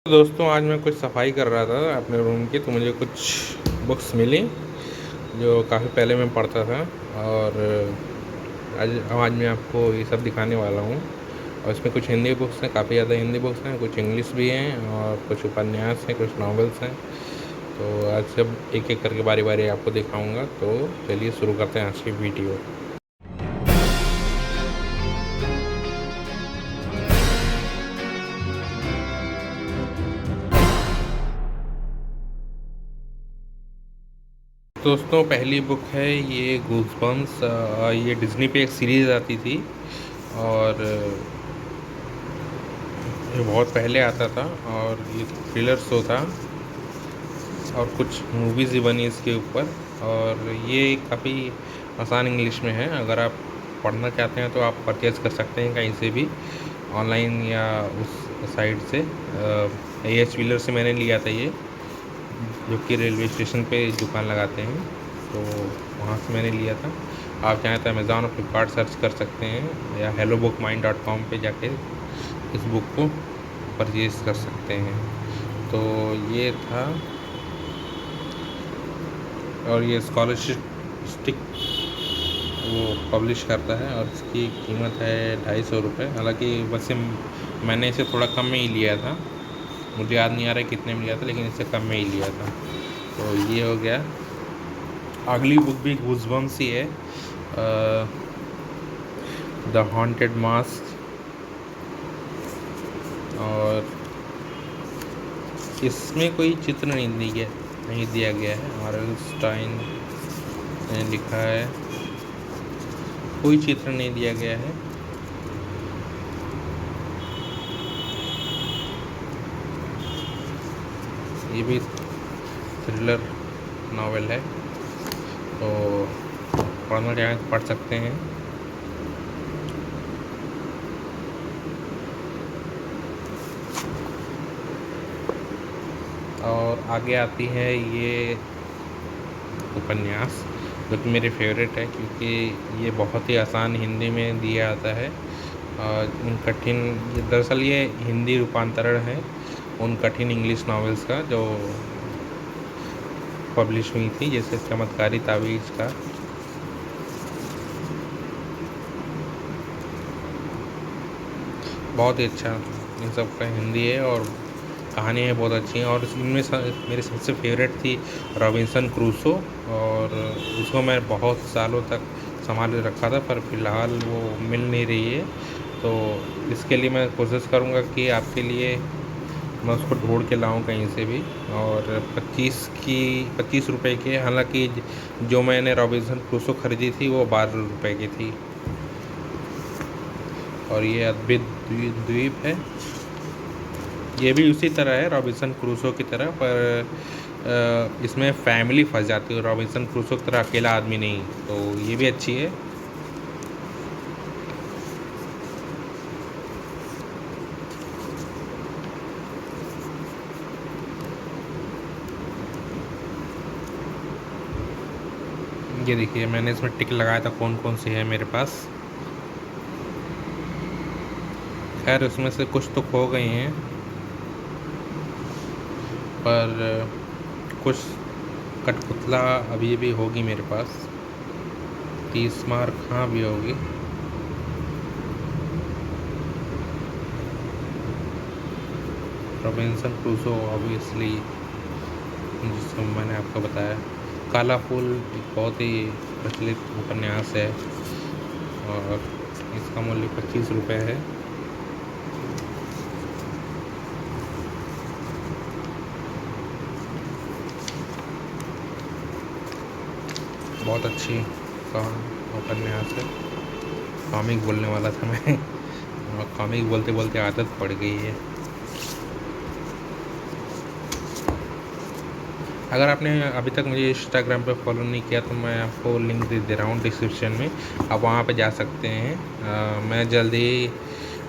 तो दोस्तों आज मैं कुछ सफाई कर रहा था अपने रूम की, तो मुझे कुछ बुक्स मिली जो काफ़ी पहले मैं पढ़ता था। और आज मैं आपको ये सब दिखाने वाला हूँ। और इसमें कुछ हिंदी बुक्स हैं, काफ़ी ज़्यादा हिंदी बुक्स हैं, कुछ इंग्लिश भी हैं और कुछ उपन्यास हैं, कुछ नॉवेल्स हैं। तो आज सब एक एक करके बारी बारी आपको दिखाऊँगा। तो चलिए शुरू करते हैं आज की वीडियो। दोस्तों पहली बुक है ये गूज़बम्प्स। ये डिज़्नी पे एक सीरीज़ आती थी और ये बहुत पहले आता था और ये थ्रिलर शो था और कुछ मूवीज़ भी बनी इसके ऊपर। और ये काफ़ी आसान इंग्लिश में है। अगर आप पढ़ना चाहते हैं तो आप परचेज़ कर सकते हैं कहीं से भी, ऑनलाइन या उस साइट से। एच व्हीलर से मैंने लिया था ये, जो कि रेलवे स्टेशन पे दुकान लगाते हैं, तो वहाँ से मैंने लिया था। आप चाहें तो अमेज़ॉन और फ्लिपकार्ट सर्च कर सकते हैं या hellobookmind.com पे जाके इस बुक को परचेज़ कर सकते हैं। तो ये था। और ये स्कॉलरशिप वो पब्लिश करता है और इसकी कीमत है 250 रुपये। हालांकि वैसे मैंने इसे थोड़ा कम में ही लिया था, मुझे याद नहीं आ रहा है कितने में लिया था, लेकिन इसे कम में ही लिया था। तो ये हो गया। अगली बुक भी गूज़बम्प्स ही है, द हॉन्टेड मास्क। और इसमें कोई चित्र नहीं दिया गया है। आर.एल. स्टाइन ने लिखा है, कोई चित्र नहीं दिया गया है। ये भी थ्रिलर नावल है, तो पढ़ना चाहें तो पढ़ सकते हैं। और आगे आती है ये उपन्यास, जो कि मेरे फेवरेट है, क्योंकि ये बहुत ही आसान हिंदी में दिया आता है। उन कठिन दरअसल ये हिंदी रूपांतरण है उन कठिन इंग्लिश नॉवेल्स का जो पब्लिश हुई थी, जैसे चमत्कारी तावीज़ का। बहुत ही अच्छा इन सब का हिंदी है और कहानी है बहुत अच्छी है। और इनमें मेरी सबसे फेवरेट थी रॉबिन्सन क्रूसो, और उसको मैं बहुत सालों तक संभाल के रखा था, पर फ़िलहाल वो मिल नहीं रही है। तो इसके लिए मैं कोशिश करूँगा कि आपके लिए मैं उसको ढूंढ के लाऊं कहीं से भी। और 25 रुपए की, हालांकि जो मैंने रॉबिन्सन क्रूसो ख़रीदी थी वो 12 रुपए की थी। और ये अद्भुत द्वीप है, ये भी उसी तरह है रॉबिन्सन क्रूसो की तरह, पर इसमें फैमिली फंस जाती है, रॉबिन्सन क्रूसो की तरह अकेला आदमी नहीं। तो ये भी अच्छी है। ये देखिए, मैंने इसमें टिक लगाया था कौन कौन सी है मेरे पास। खैर उसमें से कुछ तो खो गई हैं, पर कुछ कठपुतला अभी भी होगी मेरे पास। 30 मार्क हाँ भी होगी। रॉबिन्सन क्रूसो ऑब्वियसली, जिसको मैंने आपको बताया। काला फूल एक बहुत ही प्रचलित उपन्यास है और इसका मूल्य 25 रुपये है। बहुत अच्छी उपन्यास है। कॉमिक बोलने वाला था मैं और कॉमिक बोलते बोलते आदत पड़ गई है। अगर आपने अभी तक मुझे इंस्टाग्राम पे फॉलो नहीं किया तो मैं आपको लिंक दे रहा हूँ डिस्क्रिप्शन में, आप वहाँ पे जा सकते हैं। मैं जल्दी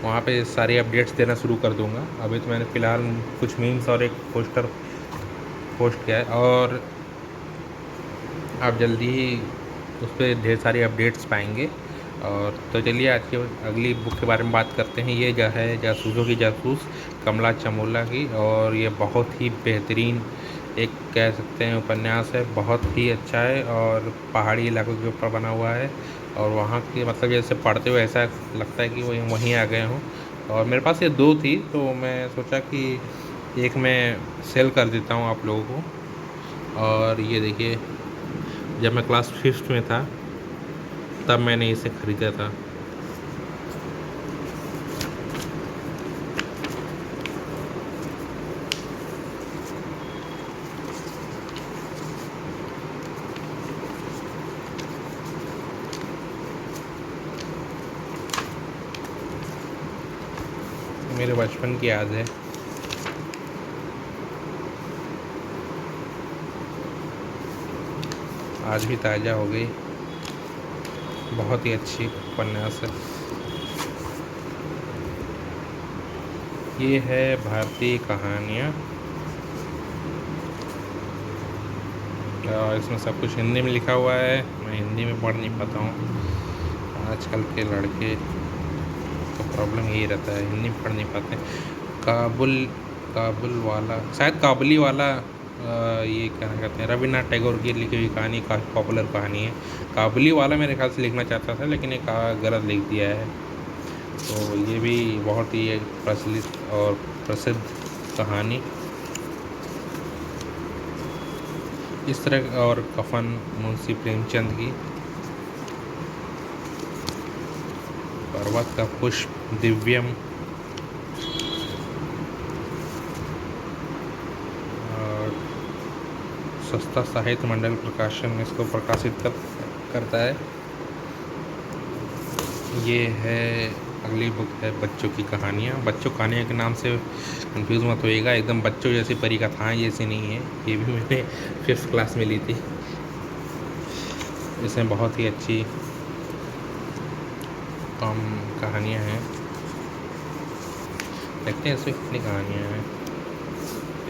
वहाँ पे सारी अपडेट्स देना शुरू कर दूँगा। अभी तो मैंने फ़िलहाल कुछ मीम्स और एक पोस्टर पोस्ट किया है, और आप जल्दी ही उस पर ढेर सारी अपडेट्स पाएंगे। और तो चलिए आज की अगली बुक के बारे में बात करते हैं। ये जो है जासूसों की जासूस, कमला चमोला की, और ये बहुत ही बेहतरीन एक कह सकते हैं उपन्यास है। बहुत ही अच्छा है और पहाड़ी इलाकों के ऊपर बना हुआ है, और वहाँ के मतलब जैसे पढ़ते हुए ऐसा लगता है कि वहीं वहीं आ गए हों। और मेरे पास ये 2 थी, तो मैं सोचा कि एक मैं सेल कर देता हूँ आप लोगों को। और ये देखिए, जब मैं क्लास 5th में था तब मैंने इसे ख़रीदा था। मेरे बचपन की याद है। आज भी ताज़ा हो गई। बहुत ही अच्छी उपन्यास है। ये है भारतीय कहानियाँ। इसमें सब कुछ हिंदी में लिखा हुआ है। मैं हिंदी में पढ़ नहीं पाता हूँ। आजकल के लड़के तो प्रॉब्लम यही रहता है, हिंदी में पढ़ नहीं पाते। काबुल काबुल वाला, शायद काबुली वाला, ये क्या कहते हैं, रविन्द्रनाथ टैगोर की लिखी हुई कहानी, काफ़ी पॉपुलर कहानी है। काबुली वाला मेरे ख्याल से लिखना चाहता था, लेकिन एक गलत लिख दिया है। तो ये भी बहुत ही एक प्रचलित और प्रसिद्ध कहानी। इस तरह, और कफन मुंशी प्रेमचंद की, पर्वत का पुष्प, दिव्यम, और सस्ता साहित्य मंडल प्रकाशन इसको प्रकाशित करता है। ये है, अगली बुक है बच्चों की कहानियाँ। बच्चों कहानियाँ के नाम से कंफ्यूज मत होइएगा, एकदम बच्चों जैसी परी कथाएँ जैसी नहीं है। ये भी मैंने 5th क्लास में ली थी। इसमें बहुत ही अच्छी कम कहानियाँ हैं। देखते हैं इसमें कितनी कहानियाँ हैं।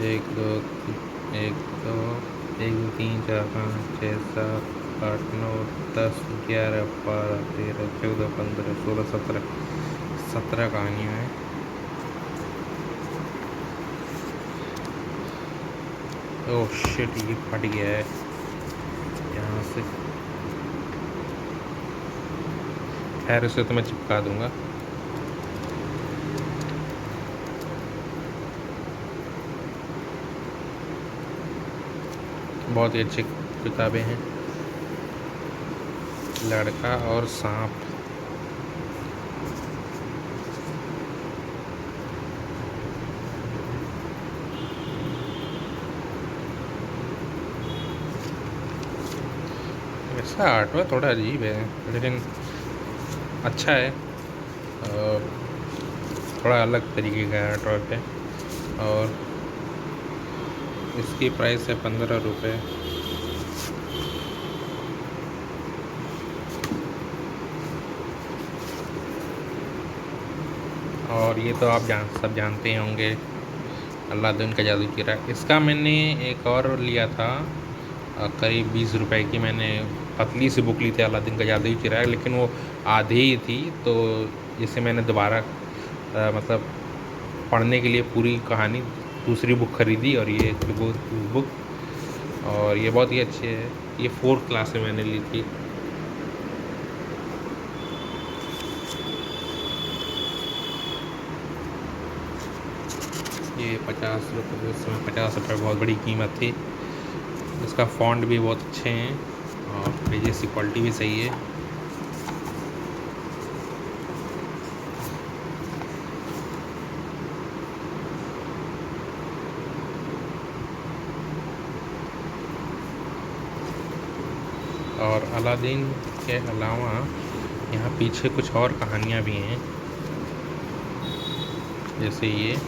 1 2 1 2 1 2 3 4 5 6 7 8 9 10 11 12 13 14 15 16 17 कहानियाँ हैं। ओह शिट, ये फट गया है यहाँ से। खैर, इसे तो मैं चिपका दूँगा। बहुत ही अच्छी किताबें हैं। लड़का और सांप। ऐसा आर्टवर्क थोड़ा अजीब है, लेकिन अच्छा है। थोड़ा अलग तरीके का आर्टवर्क है। और इसकी प्राइस है 15 रुपये। और ये तो आप सब जानते ही होंगे, अलादीन का जादू चिराग। इसका मैंने एक और लिया था, करीब 20 रुपए की। मैंने पतली सी बुक ली थी अलादीन का जादू चिराग, लेकिन वो आधी ही थी, तो इसे मैंने दोबारा मतलब पढ़ने के लिए पूरी कहानी दूसरी बुक खरीदी, और ये बुक, और ये बहुत ही अच्छी है। ये 4th क्लास में मैंने ली थी। ये 50 रुपये, उस समय 50 रुपये बहुत बड़ी कीमत थी। इसका फ़ॉन्ट भी बहुत अच्छे हैं, और पेजेस की क्वालिटी भी सही है। और अलादीन के अलावा यहाँ पीछे कुछ और कहानियाँ भी हैं, जैसे ये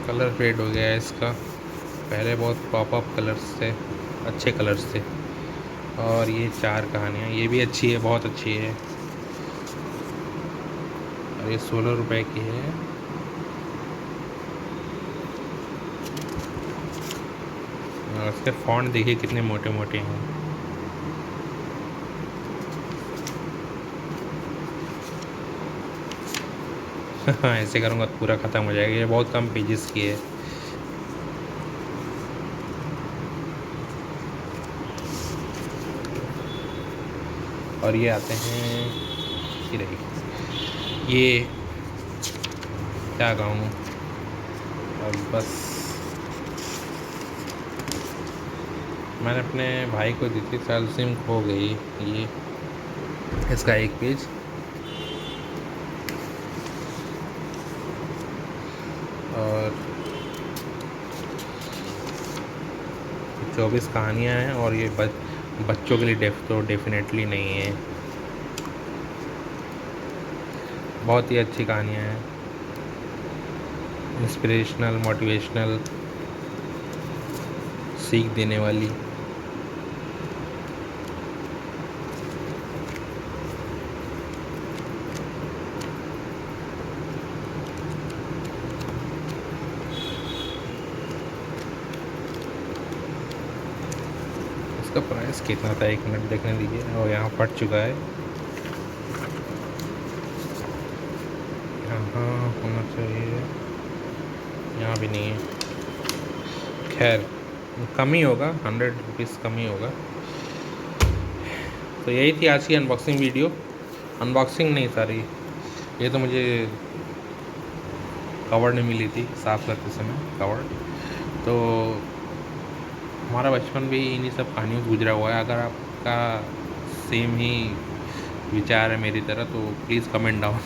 कलर फेड हो गया है इसका। पहले बहुत पॉपअप कलर्स थे, अच्छे कलर्स थे। और ये 4 कहानियाँ, ये भी अच्छी है, बहुत अच्छी है। और ये 16 रुपए की है। और इसके फॉन्ट देखिए कितने मोटे मोटे हैं। ऐसे करूँगा तो पूरा ख़त्म हो जाएगा। ये बहुत कम पेजेस की है। और ये आते हैं, ये रही, ये क्या कहूँ अब बस। मैंने अपने भाई को दी थी, शायद सिम खो गई। ये इसका एक पेज, और 24 कहानियाँ हैं। और ये बच्चों के लिए तो डेफिनेटली नहीं है। बहुत ही अच्छी कहानियाँ हैं, इंस्पिरेशनल, मोटिवेशनल, सीख देने वाली। इसका प्राइस कितना था, 1 मिनट देखने दीजिए। और यहाँ फट चुका है, यहाँ होना चाहिए, यहाँ भी नहीं है। खैर कम ही होगा, 100 रुपीज़ कम ही होगा। तो यही थी आज की अनबॉक्सिंग वीडियो। अनबॉक्सिंग नहीं सारी, ये तो मुझे कवर नहीं मिली थी साफ़ करते समय, कवर। तो हमारा बचपन भी इन्हीं सब कहानियों से गुजरा हुआ है। अगर आपका सेम ही विचार है मेरी तरह तो प्लीज़ कमेंट डाउन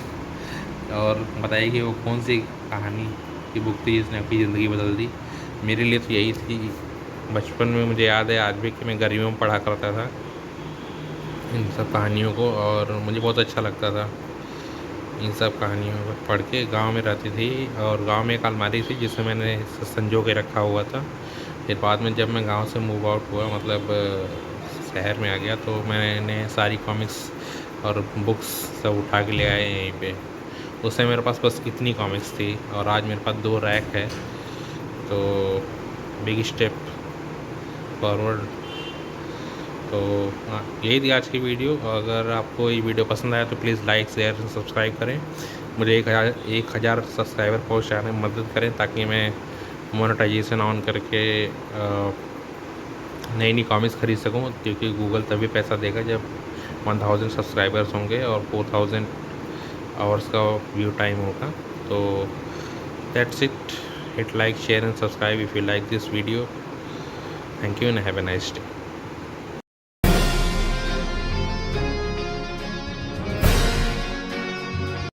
और बताइए कि वो कौन सी कहानी की बुक थी जिसने आपकी ज़िंदगी बदल दी। मेरे लिए तो यही थी। बचपन में मुझे याद है आज भी कि मैं गर्मियों में पढ़ा करता था इन सब कहानियों को, और मुझे बहुत अच्छा लगता था इन सब कहानियों को पढ़ के। गाँव में रहती थी और गाँव में एक अलमारी थी जिसे मैंने संजो के रखा हुआ था। फिर बाद में जब मैं गांव से मूव आउट हुआ, मतलब शहर में आ गया, तो मैंने सारी कॉमिक्स और बुक्स सब उठा के ले आए यहीं पे। उस समय मेरे पास बस इतनी कॉमिक्स थी और आज मेरे पास 2 रैक है। तो बिग स्टेप फॉरवर्ड। तो यही थी आज की वीडियो। अगर आपको ये वीडियो पसंद आया तो प्लीज़ लाइक, शेयर, सब्सक्राइब करें। मुझे 1,000 सब्सक्राइबर पहुँचाने में मदद करें ताकि मैं मोनेटाइजेशन ऑन करके नई नई कॉमिक्स खरीद सकूं, क्योंकि गूगल तभी पैसा देगा जब 1000 सब्सक्राइबर्स होंगे और 4000 आवर्स का व्यू टाइम होगा। तो that's it. Hit like, share and subscribe if you like this video. Thank you and have a nice day.